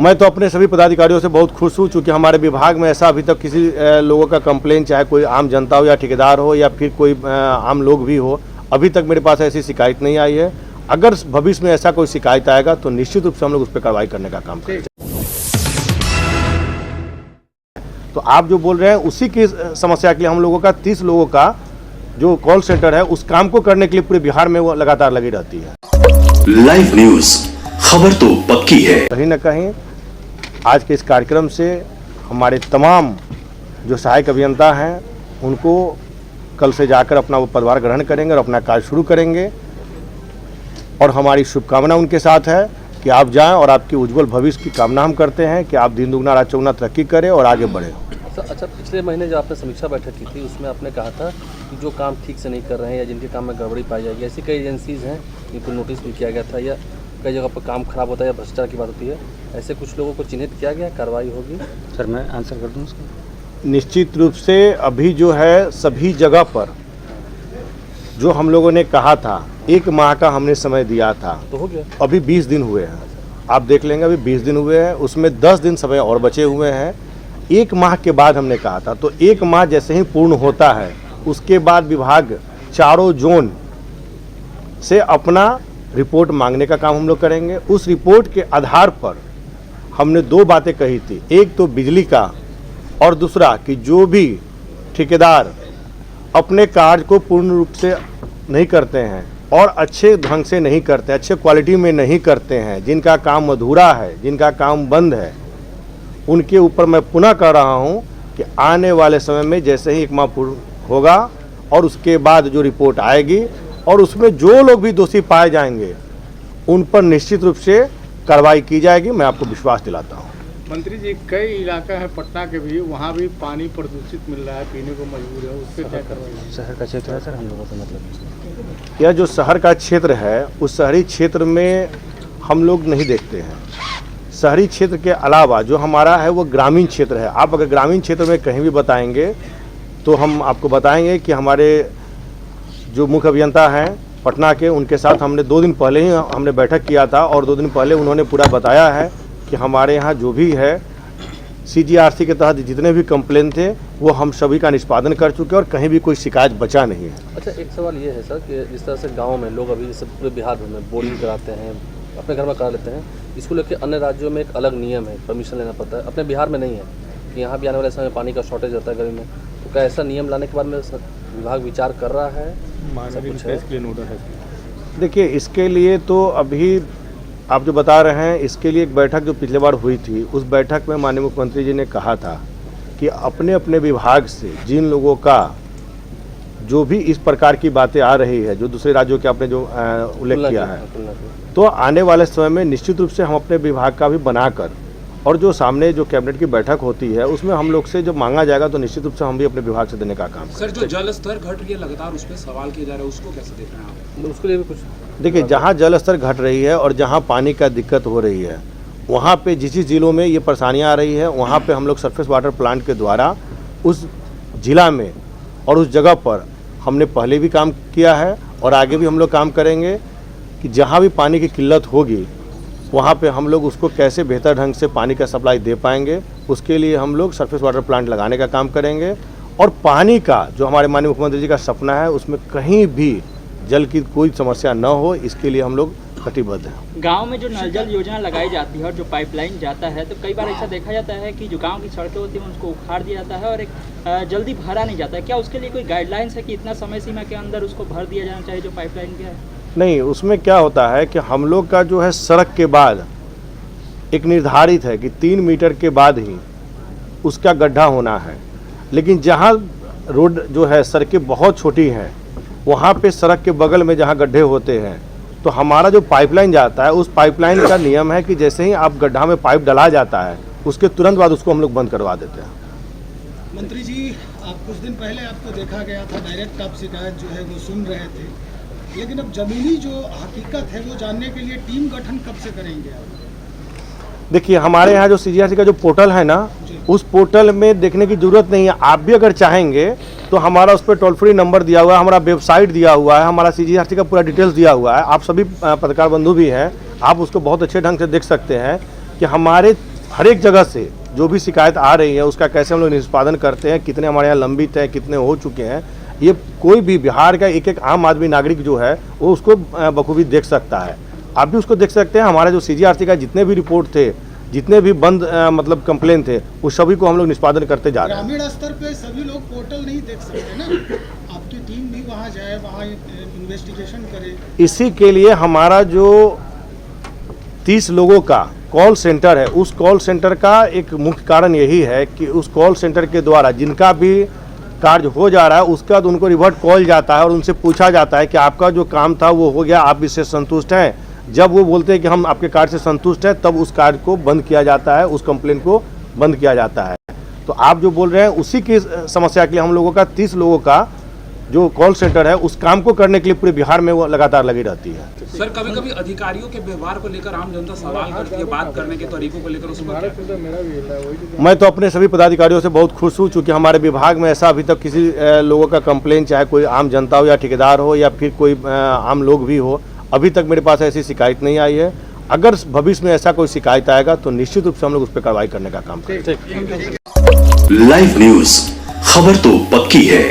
मैं तो अपने सभी पदाधिकारियों से बहुत खुश हूँ, चूँकि हमारे विभाग में ऐसा अभी तक किसी लोगों का कंप्लेन, चाहे कोई आम जनता हो या ठेकेदार हो या फिर कोई आम लोग भी हो, अभी तक मेरे पास ऐसी शिकायत नहीं आई है। अगर भविष्य में ऐसा कोई शिकायत आएगा तो निश्चित रूप से हम लोग उस पर कार्रवाई करने का काम करेंगे। तो आप जो बोल रहे हैं उसी की समस्या के लिए हम लोगों का 30 लोगों का जो कॉल सेंटर है उस काम को करने के लिए पूरे बिहार में वो लगातार लगी रहती है। लाइव न्यूज, खबर तो पक्की है। कहीं ना कहीं आज के इस कार्यक्रम से हमारे तमाम जो सहायक अभियंता हैं उनको कल से जाकर अपना वो पदभार ग्रहण करेंगे और अपना कार्य शुरू करेंगे। और हमारी शुभकामना उनके साथ है कि आप जाएं और आपकी उज्जवल भविष्य की कामना हम करते हैं कि आप दिन दुगना रात चौगुना तरक्की करें और आगे बढ़ें। अच्छा, पिछले महीने जो आपने समीक्षा बैठक की थी उसमें आपने कहा था कि जो काम ठीक से नहीं कर रहे हैं या जिनके काम में गड़बड़ी पाई जाएगी, ऐसी कई एजेंसीज़ हैं जिनको नोटिस भी किया गया था या कई जगह पर काम खराब होता है या भ्रष्टाचार की बात होती है, ऐसे कुछ लोगों को चिन्हित किया गया, कार्रवाई होगी? सर मैं आंसर कर दूँ उसका? निश्चित रूप से अभी जो है सभी जगह पर जो हम लोगों ने कहा था 1 माह का हमने समय दिया था, तो हो गया। अभी 20 दिन हुए हैं। आप देख लेंगे अभी 20 दिन हुए हैं, उसमें 10 दिन समय और बचे हुए हैं। 1 माह के बाद हमने कहा था, तो 1 माह जैसे ही पूर्ण होता है उसके बाद विभाग चारों जोन से अपना रिपोर्ट मांगने का काम हम लोग करेंगे। उस रिपोर्ट के आधार पर हमने 2 बातें कही थी, एक तो बिजली का और दूसरा कि जो भी ठेकेदार अपने कार्य को पूर्ण रूप से नहीं करते हैं और अच्छे ढंग से नहीं करते, अच्छे क्वालिटी में नहीं करते हैं, जिनका काम अधूरा है, जिनका काम बंद है, उनके ऊपर मैं पुनः कह रहा हूं कि आने वाले समय में जैसे ही 1 माह पूर्ण होगा और उसके बाद जो रिपोर्ट आएगी और उसमें जो लोग भी दोषी पाए जाएंगे उन पर निश्चित रूप से कार्रवाई की जाएगी, मैं आपको विश्वास दिलाता हूँ। मंत्री जी, कई इलाका है पटना के भी, वहाँ भी पानी प्रदूषित मिल रहा है, पीने को मजबूर है, उस पर क्या करवाइए? शहर का क्षेत्र है सर हम लोगों का, मतलब यह जो शहर का क्षेत्र है उस शहरी क्षेत्र में हम लोग नहीं देखते हैं। शहरी क्षेत्र के अलावा जो हमारा है वो ग्रामीण क्षेत्र है। आप अगर ग्रामीण क्षेत्र में कहीं भी बताएंगे तो हम आपको बताएंगे कि हमारे जो मुख्य अभियंता हैं पटना के, उनके साथ हमने 2 दिन पहले ही हमने बैठक किया था और 2 दिन पहले उन्होंने पूरा बताया है कि हमारे यहाँ जो भी है CGRC के तहत जितने भी कंप्लेन थे वो हम सभी का निष्पादन कर चुके हैं और कहीं भी कोई शिकायत बचा नहीं है। अच्छा, एक सवाल ये है सर कि जिस तरह से गाँव में लोग अभी जैसे पूरे बिहार भर में बोरिंग कराते हैं, अपने घर में करा लेते हैं, इसको लेकर अन्य राज्यों में एक अलग नियम है, परमिशन लेना पड़ता है, अपने बिहार में नहीं है कि यहाँ भी आने वाले समय पानी का शॉर्टेज रहता है गर्मी में, तो क्या ऐसा नियम लाने के बाद में विभाग विचार कर रहा है? देखिए, इसके लिए तो अभी आप जो बता रहे हैं इसके लिए एक बैठक जो पिछले बार हुई थी, उस बैठक में माननीय मुख्यमंत्री जी ने कहा था कि अपने अपने विभाग से जिन लोगों का जो भी इस प्रकार की बातें आ रही है, जो दूसरे राज्यों के आपने जो उल्लेख किया है, तो आने वाले समय में निश्चित रूप से हम अपने विभाग का भी बनाकर और जो सामने जो कैबिनेट की बैठक होती है उसमें हम लोग से जब मांगा जाएगा तो निश्चित रूप से हम भी अपने विभाग से देने का काम करेंगे। सर, जो जल स्तर घट रही है लगातार, उस पर सवाल किया जा रहा है, उसको कैसे देख रहे हैं आप? उसके लिए भी कुछ देखिए, जहाँ जल स्तर घट रही है और जहाँ पानी का दिक्कत हो रही है वहाँ पे जिस जिलों में ये परेशानियाँ आ रही है वहाँ पे हम लोग सरफेस वाटर प्लांट के द्वारा उस जिला में और उस जगह पर हमने पहले भी काम किया है और आगे भी हम लोग काम करेंगे कि जहाँ भी पानी की किल्लत होगी वहाँ पे हम लोग उसको कैसे बेहतर ढंग से पानी का सप्लाई दे पाएंगे, उसके लिए हम लोग सरफेस वाटर प्लांट लगाने का काम करेंगे। और पानी का जो हमारे माननीय मुख्यमंत्री जी का सपना है उसमें कहीं भी जल की कोई समस्या न हो, इसके लिए हम लोग कटिबद्ध हैं। गांव में जो नल जल योजना लगाई जाती है और जो पाइपलाइन जाता है, तो कई बार ऐसा देखा जाता है कि जो गांव की सड़कें होती हैं उसको उखाड़ दिया जाता है और एक जल्दी भरा नहीं जाता है। क्या उसके लिए कोई गाइडलाइंस है कि इतना समय सीमा के अंदर उसको भर दिया जाना चाहिए जो पाइपलाइन का है? नहीं, उसमें क्या होता है कि हम लोग का जो है सड़क के बाद एक निर्धारित है कि 3 मीटर के बाद ही उसका गड्ढा होना है, लेकिन जहाँ रोड जो है सड़कें बहुत छोटी हैं वहाँ पे सड़क के बगल में जहाँ गड्ढे होते हैं तो हमारा जो पाइपलाइन जाता है उस पाइपलाइन का नियम है कि जैसे ही आप गड्ढा में पाइप डला जाता है उसके तुरंत बाद उसको हम लोग बंद करवा देते हैं। मंत्री जी, आप कुछ दिन पहले आपको देखा गया था, डायरेक्ट आप शिकायत जो है वो सुन रहे थे, लेकिन अब जमीनी जो हकीकत है वो जानने के लिए टीम गठन कब से करेंगे आप? देखिए, हमारे यहाँ जो CGRC का जो पोर्टल है ना, उस पोर्टल में देखने की ज़रूरत नहीं है। आप भी अगर चाहेंगे तो हमारा उस पर टोल फ्री नंबर दिया हुआ है, हमारा वेबसाइट दिया हुआ है, हमारा CGRC का पूरा डिटेल्स दिया हुआ है। आप सभी पत्रकार बंधु भी हैं, आप उसको बहुत अच्छे ढंग से देख सकते हैं कि हमारे हर एक जगह से जो भी शिकायत आ रही है उसका कैसे हम लोग निष्पादन करते हैं, कितने हमारे यहाँ लंबित हैं, कितने हो चुके हैं, ये कोई भी बिहार का एक एक आम आदमी नागरिक जो है वो उसको बखूबी देख सकता है। आप भी उसको देख सकते हैं। हमारा जो CGRC का जितने भी रिपोर्ट थे, जितने भी बंद मतलब कंप्लेन थे, उस सभी को हम लोग निष्पादन करते जा रहे हैं। ग्रामीण स्तर पे सभी लोग पोर्टल नहीं देख सकते ना, आपकी टीम भी वहाँ जाए, वहाँ इन्वेस्टिगेशन करे। इसी के लिए हमारा जो 30 लोगों का कॉल सेंटर है, उस कॉल सेंटर का एक मुख्य कारण यही है कि उस कॉल सेंटर के द्वारा जिनका भी कार्य हो जा रहा है उसका बाद उनको रिवर्ट कॉल जाता है और उनसे पूछा जाता है कि आपका जो काम था वो हो गया, आप इससे संतुष्ट हैं। जब वो बोलते हैं कि हम आपके कार्य से संतुष्ट हैं, तब उस कार्य को बंद किया जाता है, उस कंप्लेन को बंद किया जाता है। तो आप जो बोल रहे हैं उसी की समस्या के लिए हम लोगों का 30 लोगों का जो कॉल सेंटर है उस काम को करने के लिए पूरे बिहार में वो लगातार लगी रहती है। सर कभी कभी अधिकारियों के व्यवहार को लेकर आम जनता सवाल करती है, बात करने के तरीकों को लेकर, उसमें मैं तो अपने सभी पदाधिकारियों से बहुत खुश हूँ, चूँकि हमारे विभाग में ऐसा अभी तक किसी लोगों का कंप्लेन, चाहे कोई आम जनता हो या ठेकेदार हो या फिर कोई आम लोग भी हो, अभी तक मेरे पास ऐसी शिकायत नहीं आई है। अगर भविष्य में ऐसा कोई शिकायत आएगा तो निश्चित रूप से हम लोग उस पर कार्रवाई करने का काम करेंगे। लाइव न्यूज, खबर तो पक्की है।